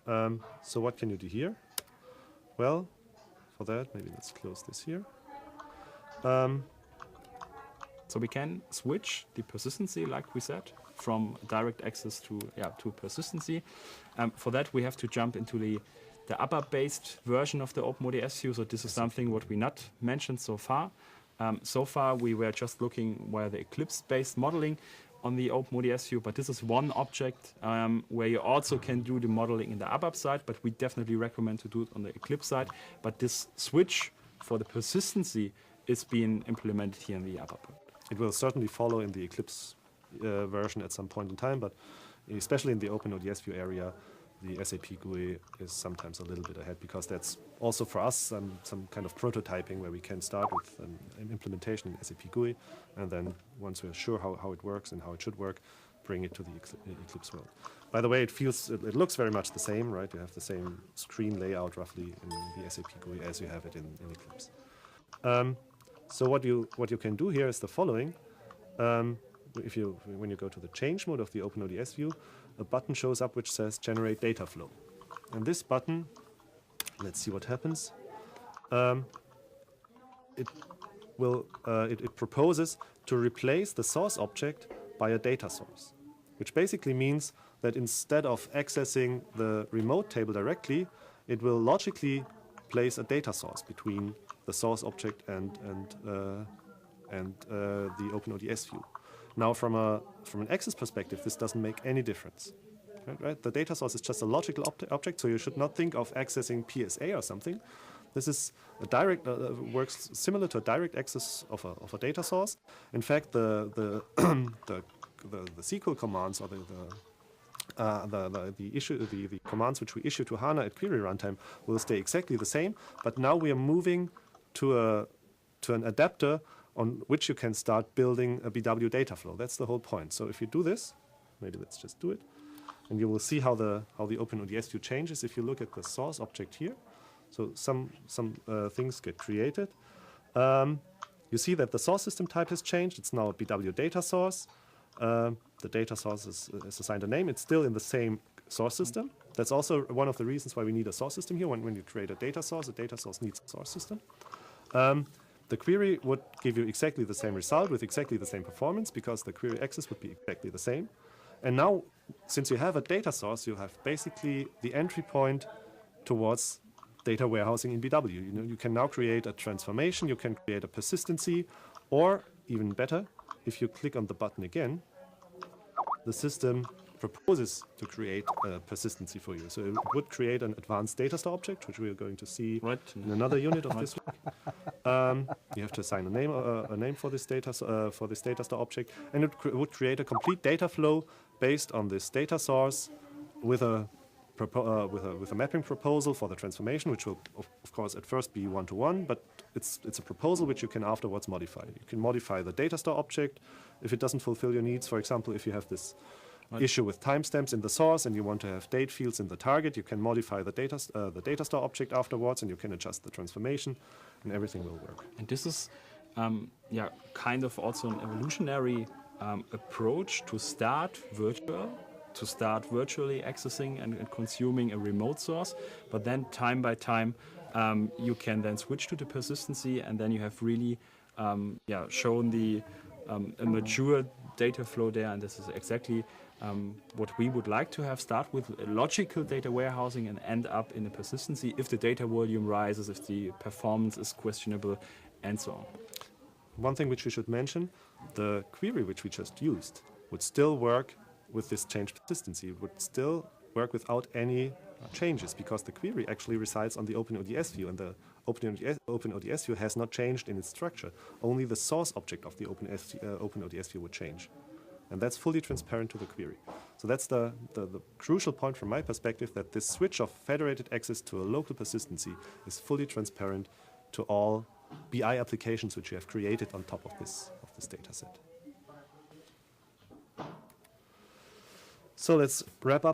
So what can you do here? Well, for that, maybe let's close this here. So we can switch the persistency, like we said, from direct access to persistency. For that, we have to jump into the ABAP-based version of the OpenODS view. So this is something what we not mentioned so far. So far, we were just looking via the Eclipse-based modeling on the OpenODS view, but this is one object where you also can do the modeling in the ABAP side, but we definitely recommend to do it on the Eclipse side. But this switch for the persistency is being implemented here in the ABAP. It will certainly follow in the Eclipse version at some point in time, but especially in the OpenODS view area, the SAP GUI is sometimes a little bit ahead, because that's also for us some kind of prototyping where we can start with an implementation in SAP GUI, and then once we're sure how it works and how it should work, bring it to the Eclipse world. By the way, it looks very much the same, right? You have the same screen layout roughly in the SAP GUI as you have it in Eclipse. So what you can do here is the following. When you go to the change mode of the OpenODS view, a button shows up which says Generate Data Flow. And this button, let's see what happens. It proposes to replace the source object by a data source, which basically means that instead of accessing the remote table directly, it will logically place a data source between the source object and the OpenODS view. Now, from an access perspective, this doesn't make any difference. Right? The data source is just a logical object, so you should not think of accessing PSA or something. This is a direct works similar to a direct access of a data source. In fact, the SQL commands or the commands which we issue to HANA at query runtime will stay exactly the same. But now we are moving to an adapter on which you can start building a BW data flow. That's the whole point. So if you do this, maybe let's just do it, and you will see how the OpenODS view changes if you look at the source object here. So some things get created. You see that the source system type has changed. It's now a BW data source. The data source is assigned a name. It's still in the same source system. That's also one of the reasons why we need a source system here. When you create a data source needs a source system. The query would give you exactly the same result with exactly the same performance, because the query access would be exactly the same. And now, since you have a data source, you have basically the entry point towards data warehousing in BW. You can now create a transformation, you can create a persistency, or even better, if you click on the button again, the system proposes to create a persistency for you. So it would create an advanced data store object, which we are going to see in another unit of this week. You have to assign a name for this data store object, and it would create a complete data flow based on this data source with a mapping proposal for the transformation, which will of course at first be one-to-one, but it's a proposal which you can afterwards modify. You can modify the data store object if it doesn't fulfill your needs. For example, if you have this issue with timestamps in the source and you want to have date fields in the target, you can modify the data store object afterwards, and you can adjust the transformation, and everything will work. And this is kind of also an evolutionary approach to start virtually accessing and consuming a remote source, but then time by time you can then switch to the persistency, and then you have really shown a mature data flow there, and this is exactly what we would like to have. Start with a logical data warehousing and end up in a persistency if the data volume rises, if the performance is questionable, and so on. One thing which we should mention, the query which we just used would still work with this change persistency. It would still work without any changes, because the query actually resides on the OpenODS view, and the OpenODS view has not changed in its structure. Only the source object of the OpenODS view would change. And that's fully transparent to the query. So that's the crucial point from my perspective, that this switch of federated access to a local persistency is fully transparent to all BI applications which you have created on top of this data set. So let's wrap up